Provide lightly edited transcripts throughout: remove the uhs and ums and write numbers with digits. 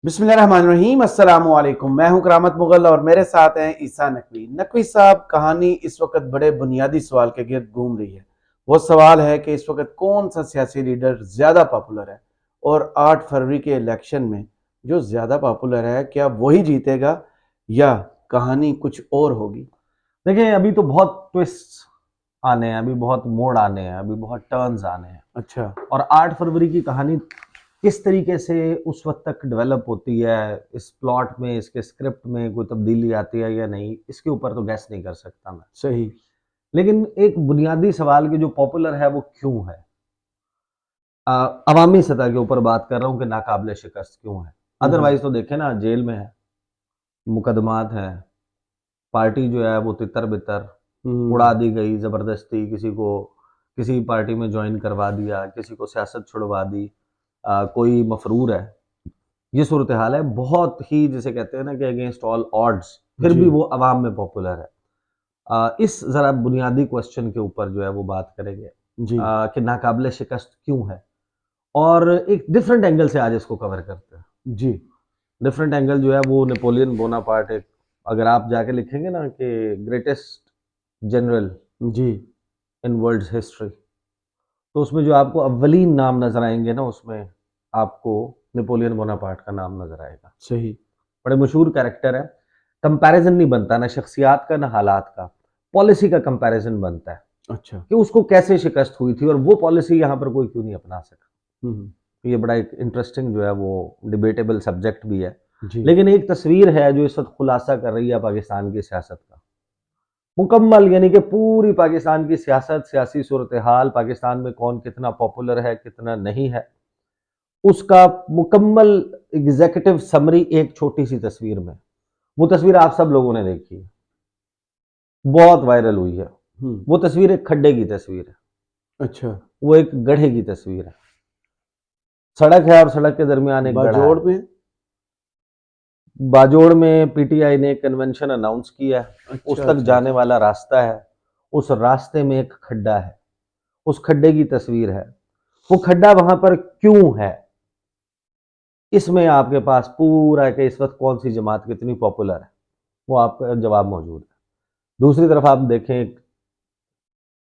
बिस्मिल्लाहिर्रहमानिर्रहीम अस्सलामु अलैकुम। मैं हूं करामत मुगल और मेरे साथ हैं ईसा नकवी। नकवी साहब, कहानी इस वक्त बड़े बुनियादी सवाल के गिर्द घूम रही है। वो सवाल है कि इस वक्त कौन सा सियासी लीडर ज्यादा पॉपुलर है और 8 फरवरी के इलेक्शन में जो ज्यादा पॉपुलर है क्या वही जीतेगा या कहानी कुछ और होगी। देखिए, अभी तो बहुत ट्विस्ट आने हैं, अभी बहुत मोड़ आने हैं, अभी बहुत टर्न्स आने हैं। अच्छा। और 8 फरवरी की कहानी किस तरीके से उस वक्त तक डेवलप होती है, इस प्लॉट में, इसके स्क्रिप्ट में कोई तब्दीली आती है या नहीं, इसके ऊपर तो गैस नहीं कर सकता मैं। सही। लेकिन एक बुनियादी सवाल कि जो पॉपुलर है वो क्यों है, अवामी सतह के ऊपर बात कर रहा हूँ कि नाकाबिले शिकस्त क्यों है। अदरवाइज तो देखे ना, जेल में है, मुकदमात हैं, पार्टी जो है वो तितर बितर उड़ा दी गई, जबरदस्ती किसी को किसी पार्टी में ज्वाइन करवा दिया, किसी को सियासत छुड़वा दी, कोई मफरूर है। ये सूरत हाल है, बहुत ही जिसे कहते हैं ना कि अगेंस्ट ऑल ऑड्स, फिर जी भी वो अवाम में पॉपुलर है। इस जरा बुनियादी क्वेश्चन के ऊपर जो है वो बात करेंगे जी कि नाकाबिले शिकस्त क्यों है, और एक डिफरेंट एंगल से आज इसको कवर करते हैं। जी डिफरेंट एंगल जो है वो नेपोलियन बोनापार्ट, एक अगर आप जाके लिखेंगे ना कि ग्रेटेस्ट जनरल जी इन वर्ल्ड हिस्ट्री, तो उसमें जो आपको अव्वलीन नाम नजर आएंगे ना, उसमें आपको नेपोलियन बोनापार्ट का नाम नजर आएगा। सही। बड़े मशहूर कैरेक्टर है। कंपैरिजन नहीं बनता ना शख्सियात का ना हालात का, पॉलिसी का कंपैरिजन बनता है अच्छा। कि उसको कैसे शिकस्त हुई थी और वो पॉलिसी यहाँ पर कोई क्यों नहीं अपना सका। हम्म। तो ये बड़ा एक इंटरेस्टिंग जो है वो डिबेटेबल सब्जेक्ट भी है। जी लेकिन एक तस्वीर है जो इस वक्त खुलासा कर रही है पाकिस्तान की सियासत का, मुकम्मल, यानी कि पूरी पाकिस्तान की सियासत, सियासी सूरत हाल, पाकिस्तान में कौन कितना पॉपुलर है कितना नहीं है, उसका मुकम्मल एग्जीक्यूटिव समरी एक छोटी सी तस्वीर में। वो तस्वीर आप सब लोगों ने देखी है, बहुत वायरल हुई है। हम्म। वो तस्वीर एक खड्डे की तस्वीर है, अच्छा। वो एक गड्ढे की तस्वीर है। सड़क है और सड़क के दरमियान एक गड्ढा बाजोड़ है। में। बाजोड़ में पीटीआई ने एक कन्वेंशन अनाउंस किया है, उस अच्छा तक अच्छा जाने अच्छा। वाला रास्ता है, उस रास्ते में एक खड्डा है, उस खड्डे की तस्वीर है। वो खड्डा वहां पर क्यों है, इसमें आपके पास पूरा कि इस वक्त कौन सी जमात कितनी पॉपुलर है, वो आपका जवाब मौजूद है। दूसरी तरफ आप देखें, एक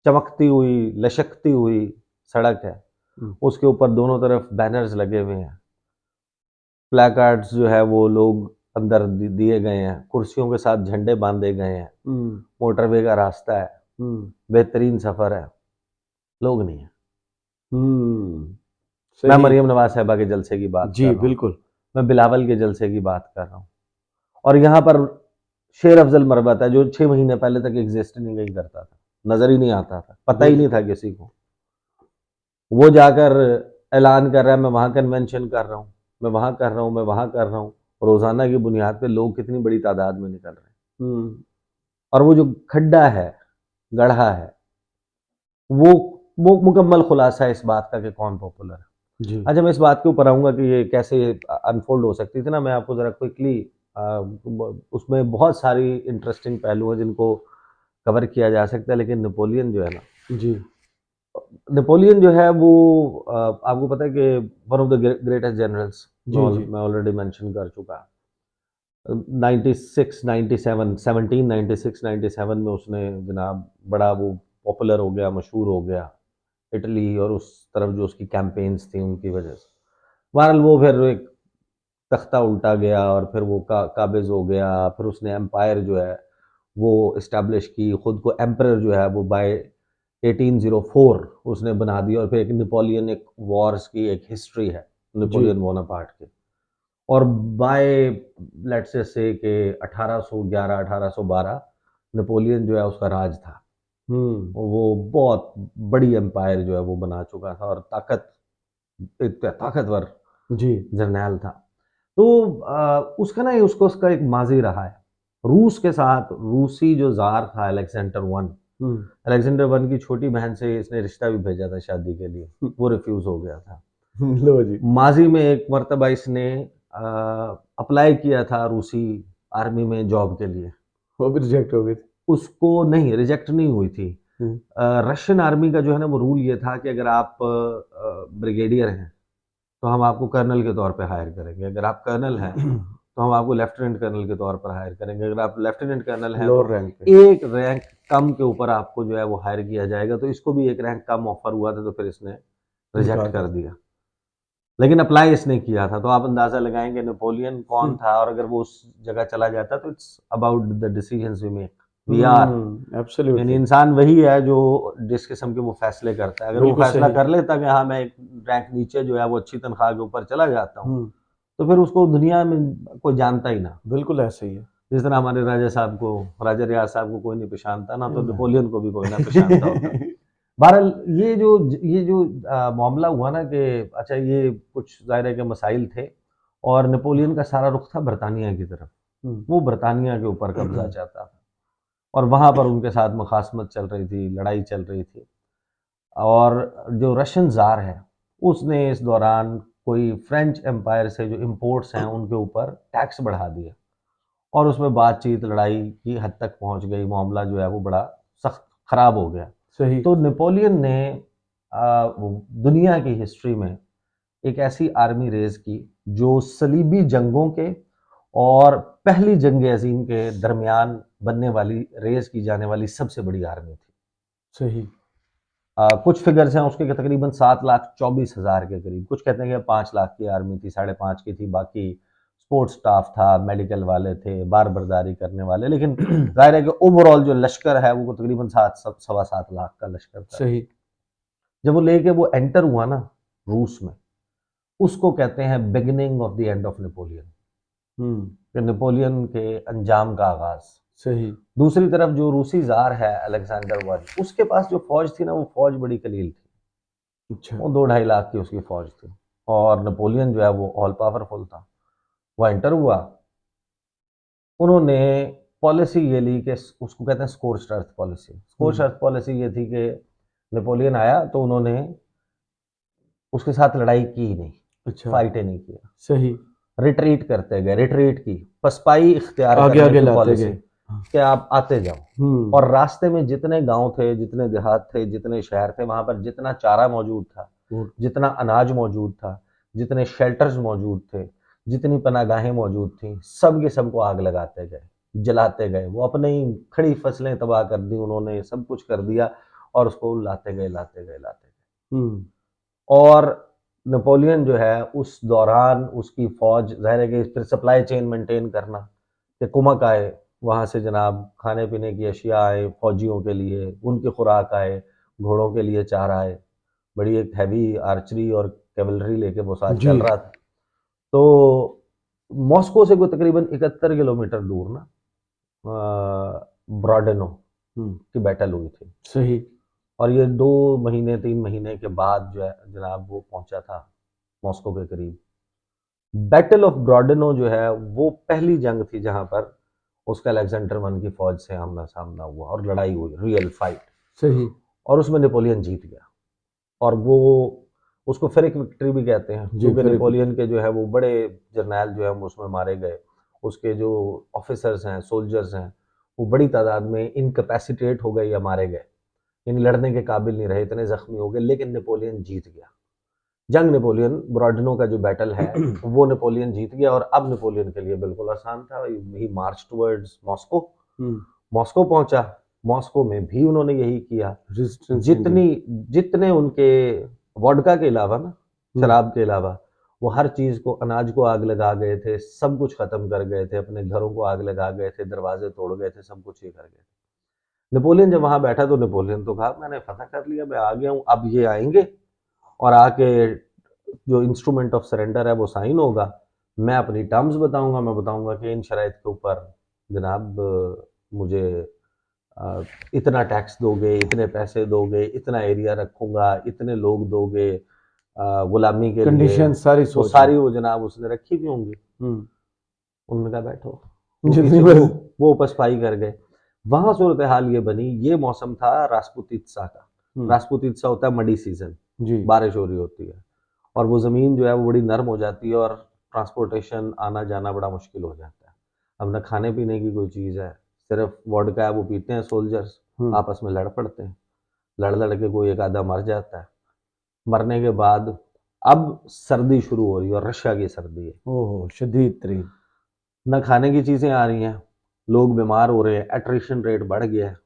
चमकती हुई लशकती हुई सड़क है, हम्म। उसके ऊपर दोनों तरफ बैनर्स लगे हुए हैं, प्लेकार्ड्स जो है वो लोग अंदर दिए गए हैं, कुर्सियों के साथ झंडे बांधे गए हैं, हम्म। मोटरवे का रास्ता है, हम्म। बेहतरीन सफर है, लोग नहीं है। हम्म। मैं सही। मरियम नवाज साहबा के जलसे की बात जी कर रहा हूँ, बिल्कुल। मैं बिलावल के जलसे की बात कर रहा हूँ, और यहाँ पर शेर अफजल मरबत है जो 6 महीने पहले तक एग्जिस्ट नहीं कहीं करता था, नजर ही नहीं आता था, पता ही नहीं था बिल्कुल। किसी को। वो जाकर ऐलान कर रहा है मैं वहां कन्वेंशन कर रहा हूँ, मैं वहां कर रहा हूँ, मैं वहां कर रहा हूँ। रोजाना की बुनियाद पे लोग कितनी बड़ी तादाद में निकल रहे हैं। हम्म। और वो जो खड्डा है, गढ़ा है, वो वो मुकम्मल खुलासा है इस बात का कि कौन पॉपुलर है। जी अच्छा, मैं इस बात के ऊपर आऊंगा कि ये कैसे अनफोल्ड हो सकती थी ना, मैं आपको जरा क्विकली, उसमें बहुत सारी इंटरेस्टिंग पहलू हैं जिनको कवर किया जा सकता है। लेकिन नेपोलियन जो है ना, जी नेपोलियन जो है वो आपको पता है कि one of the greatest generals, जी जी। मैं ऑलरेडी मेंशन कर चुका। 96 97 1796 97 में उसने जनाब बड़ा वो पॉपुलर हो गया, मशहूर हो गया इटली और उस तरफ जो उसकी कैंपेन्स थी उनकी वजह से। बहरहाल वो फिर एक तख्ता उल्टा गया और फिर वो काबिज हो गया, फिर उसने एम्पायर जो है वो इस्टेब्लिश की, खुद को एम्परर जो है वो बाय 1804 उसने बना दिया, और फिर एक नेपोलियन, एक वॉर्स की एक हिस्ट्री है जी। नेपोलियन बोनापार्ट की। और बाय लेट्स से कि 1811 1812 नेपोलियन जो है उसका राज था। हम्म। वो बहुत बड़ी एम्पायर जो है वो बना चुका था, और एक ताकतवर जी। जर्नैल था। तो उसका ना, उसको उसका एक माजी रहा है रूस के साथ। रूसी जो जार था अलेक्जेंडर वन, हम्म। अलेक्जेंडर वन की छोटी बहन से इसने रिश्ता भी भेजा था शादी के लिए, वो रिफ्यूज हो गया था। लो जी। माजी में एक मर्तबा इसने अप्लाई किया था रूसी आर्मी में जॉब के लिए, वो भी रिजेक्ट हो गई थी। उसको नहीं, रिजेक्ट नहीं हुई थी। हम्म। रशियन आर्मी का जो है ना वो रूल ये था कि अगर आप ब्रिगेडियर हैं तो हम आपको कर्नल के तौर पे हायर करेंगे, अगर आप कर्नल हैं तो हम आपको लेफ्टिनेंट कर्नल के तौर पर हायर करेंगे, अगर आप लेफ्टिनेंट कर्नल हैं लोअर तो रैंक पे। एक रैंक कम के ऊपर आपको जो है वो हायर किया जाएगा। तो इसको भी एक रैंक कम ऑफर हुआ था, तो फिर इसने रिजेक्ट कर दिया, लेकिन अप्लाई इसने किया था। तो आप अंदाजा लगाएंगे नेपोलियन कौन था, और अगर वो उस जगह चला जाता तो it's about the decisions we make, we are, यानी एब्सोल्युटली, इंसान वही है जो जिस किस्म के वो फैसले करता है। अगर वो बिल्कुल फैसला सही। कर लेता कि हाँ मैं एक रैंक नीचे जो है वो अच्छी तनख्वाह के ऊपर चला जाता हूँ, हम्म, तो फिर उसको दुनिया में कोई जानता ही ना। बिल्कुल ऐसे ही है। जिस तरह हमारे राजा साहब को, राजा रियाज साहब को कोई नहीं पहचानता ना, तो नेपोलियन को भी कोई ना पहचानता होता। बहरहाल ये जो मामला हुआ ना कि अच्छा ये कुछ ज़ाहिर है कि मसाइल थे, और नेपोलियन का सारा रुख था बरतानिया की तरफ, वो बरतानिया के ऊपर कब्जा चाहता था, और वहाँ पर उनके साथ मुखासमत चल रही थी, लड़ाई चल रही थी। और जो रशियन ज़ार है उसने इस दौरान कोई फ्रेंच एम्पायर से जो इम्पोर्ट्स हैं उनके ऊपर टैक्स बढ़ा दिया, और उसमें बातचीत लड़ाई की हद तक पहुंच गई, मामला जो है वो बड़ा सख्त खराब हो गया। सही। तो नेपोलियन ने दुनिया की हिस्ट्री में एक ऐसी आर्मी रेज की जो सलीबी जंगों के और पहली जंग अजीम के दरमियान बनने वाली रेज की जाने वाली सबसे बड़ी आर्मी थी। सही। कुछ फिगर्स हैं उसके कि तकरीबन 7,24,000 के करीब, कुछ कहते हैं कि 5 लाख की आर्मी थी, 5.5 की थी, बाकी स्पोर्ट्स स्टाफ था, मेडिकल वाले थे, बार बर्दारी करने वाले, लेकिन जाहिर है कि ओवरऑल जो लश्कर है वो तकरीबन 7 सवा 7 लाख का लश्कर था। सही। जब वो लेके वो एंटर हुआ ना रूस में, उसको कहते हैं beginning of the end of Napoleon, कि नेपोलियन के अंजाम का आगाज। सही। दूसरी तरफ जो रूसी जार है अलेक्जेंडर वन, उसके पास जो फौज थी ना वो फौज बड़ी कलील थी, अच्छा। वो 2-2.5 लाख की उसकी फौज थी, और नेपोलियन जो है वो ऑल पावरफुल था। वो एंटर हुआ, उन्होंने पॉलिसी ये ली कि उसको कहते हैं स्कोर्च्ड अर्थ पॉलिसी। स्कोर्च्ड अर्थ पॉलिसी ये थी कि नेपोलियन आया तो उन्होंने उसके साथ लड़ाई की नहीं, अच्छा। फाइट नहीं किया, सही। रिट्रीट करते गए, रिट्रीट की, पसपाई इख्तियार आगे करने आगे की लाते पॉलिसी गए। कि आप आते जाओ, और रास्ते में जितने गांव थे, जितने देहात थे, जितने शहर थे, वहां पर जितना चारा मौजूद था, जितना अनाज मौजूद था, जितने शेल्टर्स मौजूद थे, जितनी पनागाहें मौजूद थी, सब के सबको आग लगाते गए, जलाते गए। वो अपने ही खड़ी फसलें तबाह कर दी उन्होंने, सब कुछ कर दिया, और उसको लाते गए, लाते गए, लाते गए। और नेपोलियन जो है उस दौरान उसकी फौज, जाहिर है कि फिर सप्लाई चेन मेंटेन करना, कि कुमक आए वहाँ से जनाब, खाने पीने की अशिया आए फौजियों के लिए, उनकी खुराक आए, घोड़ों के लिए चारा आए, बड़ी एक हैवी आर्चरी और कैवलरी लेके वो साथ जी। चल रहा था। तो मॉस्को से कोई तकरीबन 71 किलोमीटर दूर ना ब्रॉडेनो की बैटल हुई थी, सही। और ये 2 महीने 3 महीने के बाद जो है जनाब वो पहुंचा था मॉस्को के करीब। बैटल ऑफ ब्रॉडेनो जो है वो पहली जंग थी जहां पर उसका अलेक्जेंडर वन की फौज से आमना सामना हुआ और लड़ाई हुई, रियल फाइट। सही। और उसमें नेपोलियन जीत गया, और वो उसको फिर एक विक्ट्री भी कहते हैं, जी, क्योंकि फिर एक नेपोलियन के जो है वो बड़े जर्नैल जो है वो उसमें मारे गए, उसके जो ऑफिसर्स हैं, सोल्जर्स हैं, वो बड़ी तादाद में इनकैपेसिटेट हो गए या मारे गए, इन लड़ने के काबिल नहीं रहे, इतने जख्मी हो गए, लेकिन नेपोलियन जीत गया। जंग नेपोलियन ब्रॉडनो का जो बैटल है वो नेपोलियन जीत गया, और अब नेपोलियन के लिए बिल्कुल आसान था, ही मार्च टुवर्ड्स मॉस्को। मॉस्को पहुंचा, मॉस्को में भी उन्होंने यही किया, रेजिस्टेंस जितनी जितने उनके वोडका के अलावा ना, शराब के अलावा, वो हर चीज को, अनाज को आग लगा गए थे, सब कुछ खत्म कर गए थे, अपने घरों को आग लगा गए थे, दरवाजे तोड़ गए थे, सब कुछ ये कर गए थे। नेपोलियन जब वहां बैठा तो नेपोलियन तो कहा मैंने फतह कर लिया, मैं आ गया हूं, अब ये आएंगे और आके जो इंस्ट्रूमेंट ऑफ सरेंडर है वो साइन होगा, मैं अपनी टर्म्स बताऊंगा, मैं बताऊंगा कि इन शराइत के ऊपर जनाब मुझे इतना टैक्स दोगे, इतने पैसे दोगे, इतना एरिया रखूंगा, इतने लोग दोगे गुलामी के लिए, कंडीशन सारी वो सोच सारी वो जनाब उसने रखी भी होंगी। उन्होंने कहा बैठो, वो जितनी पीछे बस। वो पसपाई कर गए। वहां सूरत हाल ये बनी, ये मौसम था रासपुतीत्सा का। रासपुतीत्सा होता है मडी सीजन, जी। बारिश हो रही होती है, और वो ज़मीन जो है वो बड़ी नरम हो जाती है, और ट्रांसपोर्टेशन आना जाना बड़ा मुश्किल हो जाता है। अब न खाने पीने की कोई चीज़ है, सिर्फ वोडका है वो पीते हैं सोल्जर्स, आपस में लड़ पड़ते हैं, लड़ लड़ के कोई एक आधा मर जाता है। मरने के बाद अब सर्दी शुरू हो रही है और रशिया की सर्दी है, ओहो शदीद तरीन। न खाने की चीज़ें आ रही हैं, लोग बीमार हो रहे हैं, एट्रिशन रेट बढ़ गया है,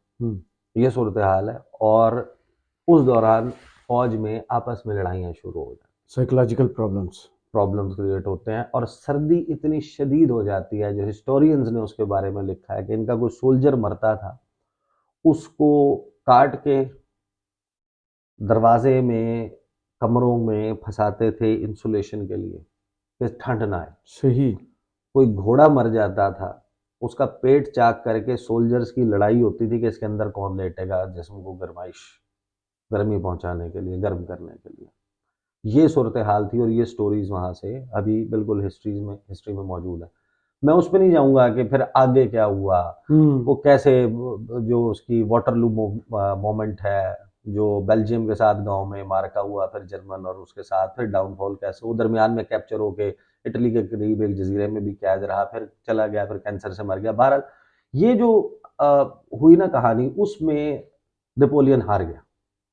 ये सूरत हाल है। और उस दौरान फौज में आपस में लड़ाइयाँ शुरू हो जाती, साइकोलॉजिकल प्रॉब्लम्स क्रिएट होते हैं और सर्दी इतनी शदीद हो जाती है, जो हिस्टोरियंस ने उसके बारे में लिखा है कि इनका कोई सोल्जर मरता था, उसको काट के दरवाजे में कमरों में फंसाते थे इंसुलेशन के लिए कि ठंड ना आए। सही। कोई घोड़ा मर जाता था, उसका पेट चाक करके सोल्जर्स की लड़ाई होती थी कि इसके अंदर कौन लेटेगा जिस्म को गर्मी पहुंचाने के लिए, गर्म करने के लिए। ये सूरत हाल थी और ये स्टोरीज वहाँ से अभी बिल्कुल हिस्ट्री में मौजूद है। मैं उस पर नहीं जाऊँगा कि फिर आगे क्या हुआ, वो कैसे जो उसकी वाटरलू मोमेंट है, जो बेल्जियम के साथ गांव में मार्का हुआ, फिर जर्मन और उसके साथ फिर डाउनफॉल कैसे, वो दरमियान में कैप्चर होके इटली के करीब एक जजीरे में भी कैद रहा, फिर चला गया, फिर कैंसर से मर गया। बहरहाल ये जो हुई ना कहानी, उसमें नेपोलियन हार गया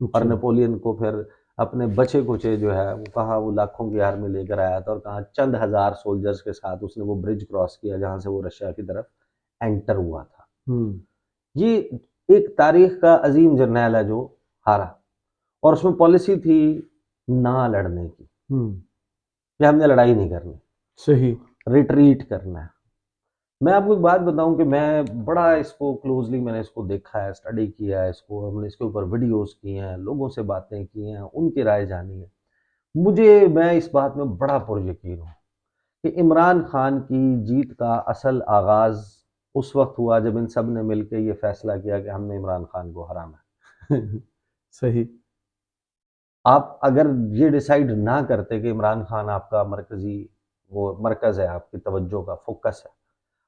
और अच्छा। नेपोलियन को फिर अपने बचे कुचे जो है वो कहा, वो लाखों की आर्मी लेकर आया था और कहा चंद हजार सोल्जर्स के साथ उसने वो ब्रिज क्रॉस किया जहां से वो रशिया की तरफ एंटर हुआ था। ये एक तारीख का अजीम जर्नैल है जो हारा, और उसमें पॉलिसी थी ना लड़ने की, कि हमने लड़ाई नहीं करनी, सही। रिट्रीट करना है। मैं आपको एक बात बताऊं कि मैं बड़ा इसको क्लोजली मैंने इसको देखा है, स्टडी किया है इसको, हमने इसके ऊपर वीडियोस किए हैं, लोगों से बातें की हैं, उनकी राय जानी है। मैं इस बात में बड़ा पुरयकीन हूँ कि इमरान खान की जीत का असल आगाज उस वक्त हुआ जब इन सब ने मिलकर ये फैसला किया कि हमने इमरान खान को हराना है। सही। आप अगर ये डिसाइड ना करते कि इमरान खान आपका मरकज है, आपकी तवज्जो का फोकस है,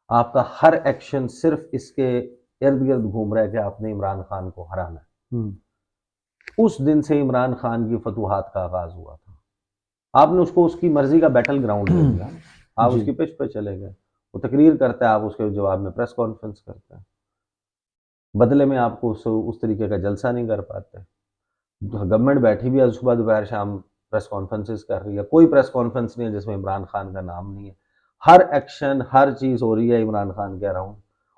आपका हर एक्शन सिर्फ इसके इर्द गिर्द घूम रहा है कि आपने इमरान खान को हराना है, उस दिन से इमरान खान की फतूहात का आगाज हुआ था। आपने उसको उसकी मर्जी का बैटल ग्राउंड दे दिया, आप जी। उसकी पिच पे चले गए, वो तकरीर करता है, आप उसके जवाब में प्रेस कॉन्फ्रेंस करते हैं, बदले में आपको उस तरीके का जलसा नहीं कर पाते। गवर्नमेंट बैठी भी है सुबह दोपहर शाम प्रेस कॉन्फ्रेंसेस कर रही है, कोई प्रेस कॉन्फ्रेंस नहीं है जिसमें इमरान खान का नाम नहीं है। हर एक्शन हर चीज हो रही है इमरान खान के अराउंड।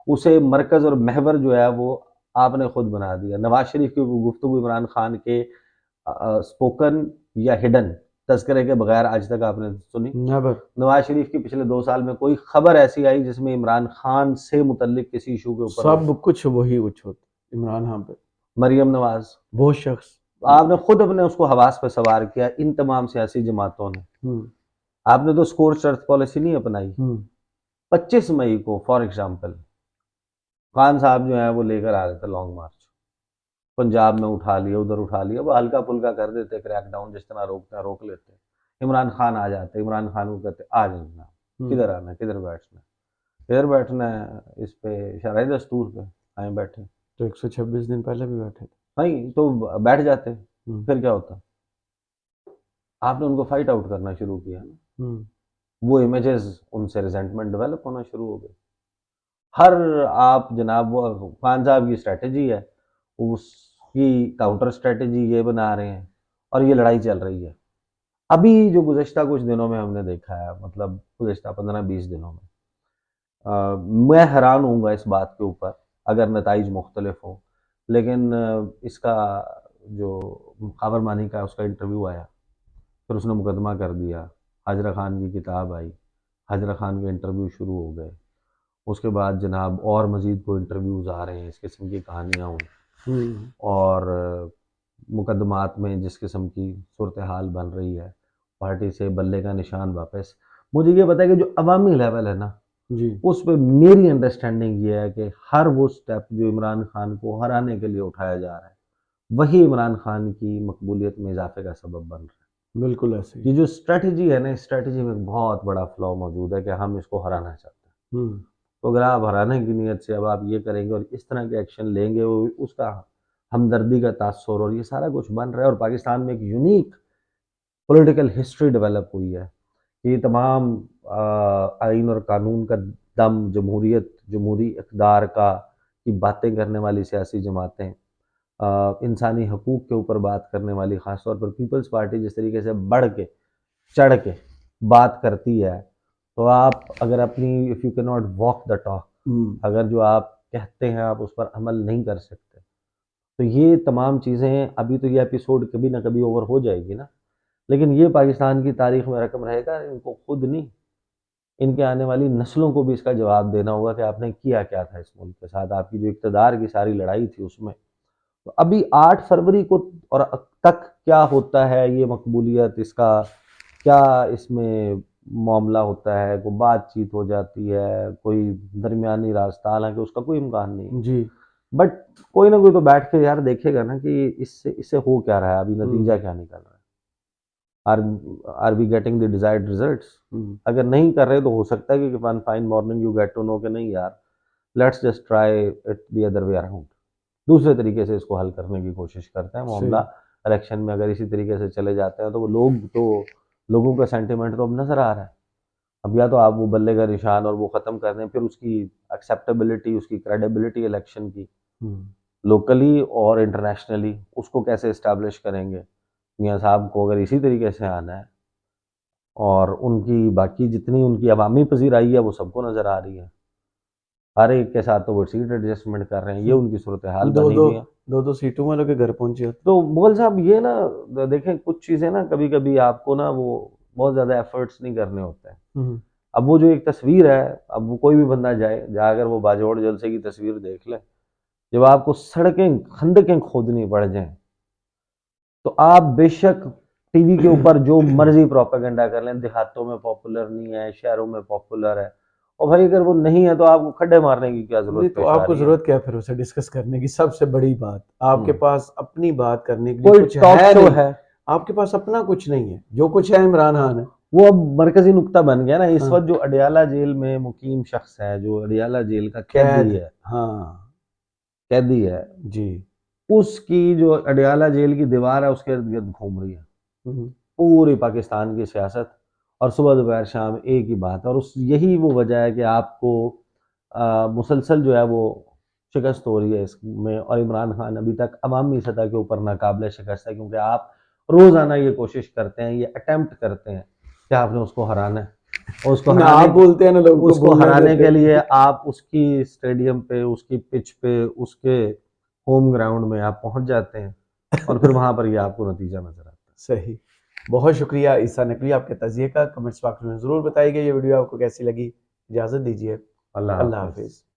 उसे मरकज और महवर जो है वो आपने खुद बना दिया। नवाज शरीफ की गुफ्तगू इमरान खान के स्पोकन या हिडन तस्करे के बगैर आज तक आपने सुनी? नेवर। नवाज शरीफ की पिछले 2 साल में कोई खबर ऐसी आई जिसमें इमरान खान से मुतल्लिक किसी इशू के ऊपर हो? सब कुछ वही उछोत इमरान खान पे। मरियम नवाज, वो शख्स। आपने खुद अपने उसको हवास पे सवार किया, इन तमाम सियासी जमातों ने। आपने तो स्कोर्च अर्थ पॉलिसी नहीं अपनाई। 25 मई को फॉर एग्जाम्पल खान साहब जो है वो लेकर आ रहे थे लॉन्ग मार्च, पंजाब में उठा लिया, उधर उठा लिया, वो हल्का फुल्का कर देते, क्रैकडाउन जिस तरह रोकते हैं रोक लेते। इमरान खान आ जाते, इमरान खान को कहते आ जाना, किधर आना, किधर बैठना, किधर बैठना है, इस पे शरई दस्तूर पे आए बैठे। तो 126 दिन पहले भी बैठे थे। नहीं तो बैठ जाते, फिर क्या होता? आपने उनको फाइट आउट करना शुरू किया ना, वो इमेजेस उनसे रिजेंटमेंट डेवलप होना शुरू हो गई। हर आप जनाब वो खान साहब की स्ट्रेटजी है, उसकी काउंटर स्ट्रेटजी ये बना रहे हैं और ये लड़ाई चल रही है। अभी जो गुज़श्ता कुछ दिनों में हमने देखा है, मतलब गुज़श्ता 15-20 दिनों में, मैं हैरान हूँगा इस बात के ऊपर अगर नताइज मुख्तलिफ हों, लेकिन इसका जो खबरमानी का उसका इंटरव्यू आया, फिर उसने मुकदमा कर दिया, हाजरा खान की किताब आई, हाजरा खान के इंटरव्यू शुरू हो गए, उसके बाद जनाब और मज़ीद को इंटरव्यूज़ आ रहे हैं, इस किस्म की कहानियाँ हुई और मुकदमात में जिस किस्म की सूरत हाल बन रही है, पार्टी से बल्ले का निशान वापस। मुझे ये पता है कि जो अवामी लेवल है ना, जी। उस पर मेरी अंडरस्टैंडिंग ये है कि हर वो स्टेप जो इमरान खान को हराने के लिए उठाया जा रहा है, वही इमरान खान की मकबूलियत में इजाफे का सबब बन रहा है। बिल्कुल ऐसे ही। ये जो स्ट्रेटजी है ना, इस स्ट्रेटजी में एक बहुत बड़ा फ्लॉ मौजूद है कि हम इसको हराना चाहते हैं। तो अगर आप हराने की नीयत से अब आप ये करेंगे और इस तरह के एक्शन लेंगे, उसका हमदर्दी का तासुर और ये सारा कुछ बन रहा है। और पाकिस्तान में एक यूनिक पॉलिटिकल हिस्ट्री डेवलप हुई है। ये तमाम आइन और कानून का दम, जमहूरियत, जमहूरी इक़्तिदार का की बातें करने वाली सियासी जमातें, इंसानी हकूक़ के ऊपर बात करने वाली, ख़ास तौर पर पीपल्स पार्टी जिस तरीके से बढ़ के चढ़ के बात करती है, तो आप अगर अपनी if you can not walk the talk, अगर जो आप कहते हैं आप उस पर अमल नहीं कर सकते, तो ये तमाम चीज़ें, अभी तो ये एपिसोड कभी ना कभी ओवर हो जाएगी ना, लेकिन ये पाकिस्तान की तारीख में रकम रहेगा। इनको खुद नहीं, इनके आने वाली नस्लों को भी इसका जवाब देना होगा कि आपने किया क्या था इस मुल्क के साथ, आपकी जो इक़्तिदार की सारी लड़ाई थी उसमें। तो अभी 8 फरवरी को और तक क्या होता है, ये मकबूलियत इसका क्या इसमें मामला होता है, कोई बातचीत हो जाती है, कोई दरमियानी रास्ता, हालांकि उसका कोई इम्कान नहीं है, जी। बट कोई ना कोई तो बैठ के यार देखेगा ना कि इससे इससे हो क्या रहा है, अभी नतीजा क्या निकल रहा है, are are we getting the desired results. अगर नहीं कर रहे तो हो सकता है कि one fine morning you get to know कि नहीं यार, let's just try it the other way around, दूसरे तरीके से इसको हल करने की कोशिश करते हैं मामला। इलेक्शन में अगर इसी तरीके से चले जाते हैं तो वो लोगों का सेंटिमेंट तो अब नजर आ रहा है। अब या तो आप वो बल्ले का निशान और वो ख़त्म कर दें, फिर उसकी एक्सेप्टेबिलिटी, उसकी क्रेडिबिलिटी इलेक्शन की लोकली और इंटरनेशनली उसको कैसे इस्टेब्लिश करेंगे। मियाँ साहब को अगर इसी तरीके से आना है, और उनकी बाकी जितनी उनकी अवामी पजीराई है वो सबको नज़र आ रही है, हर एक के साथ तो वो सीट एडजस्टमेंट कर रहे हैं, ये उनकी सूरत हाल बनी हुई है। दो सीटों वालों के घर पहुंचे। तो मुगल साहब ये ना देखें, कुछ चीज़ें ना कभी कभी आपको ना वो बहुत ज़्यादा एफर्ट्स नहीं करने होते हैं। अब वो जो एक तस्वीर है, अब वो कोई भी बंदा जाए जाकर वो बाजोड़ जलसे की तस्वीर देख ले, जब आपको सड़कें खंदकें खोदनी पड़ जाएं, तो आप बेशक टीवी के ऊपर जो मर्जी प्रोपेगेंडा कर लें, देहातों में पॉपुलर नहीं है, शहरों में पॉपुलर है, और भाई अगर वो नहीं है तो आपको खड्डे मारने की क्या नहीं जरूरत तो पेश आ आपको रही है। जरूरत क्या है फिर उसे डिस्कस करने की? सबसे बड़ी बात, आपके हम्म। पास अपनी बात करने के लिए कोई कुछ टॉक है शो नहीं। है, आपके पास अपना कुछ नहीं है, जो कुछ है इमरान खान है। वो अब मरकजी नुक्ता बन गया ना इस हाँ, वक्त। जो अडियाला जेल में मुकीम शख्स है, जो अडियाला जेल का कैदी कैद। है, हाँ कैदी है, जी। उसकी जो अडियाला जेल की दीवार है उसके इर्द गिर्द घूम रही है पूरी पाकिस्तान की सियासत, और सुबह दोपहर शाम एक ही बात है। और उस यही वो वजह है कि आपको मुसलसल जो है वो शिकस्त हो रही है इसमें, और इमरान खान अभी तक अवामी सतह के ऊपर नाकाबिल शिकस्त है, क्योंकि आप रोज़ाना ये कोशिश करते हैं, ये अटेम्प्ट करते हैं कि आपने उसको हराना है, और आप बोलते हैं ना, लोगों को उसको बोलने हराने देते के लिए हैं। आप उसकी स्टेडियम पे, उसकी पिच पे, उसके होम ग्राउंड में आप पहुंच जाते हैं, और फिर वहां पर ये आपको नतीजा नजर आता है। सही। बहुत शुक्रिया ईसा नकवी आपके तजिए का। कमेंट्स बॉक्स में ज़रूर बताइएगा ये वीडियो आपको कैसी लगी। इजाज़त दीजिए। अल्लाह अल्लाह हाफिज। हाफिज़।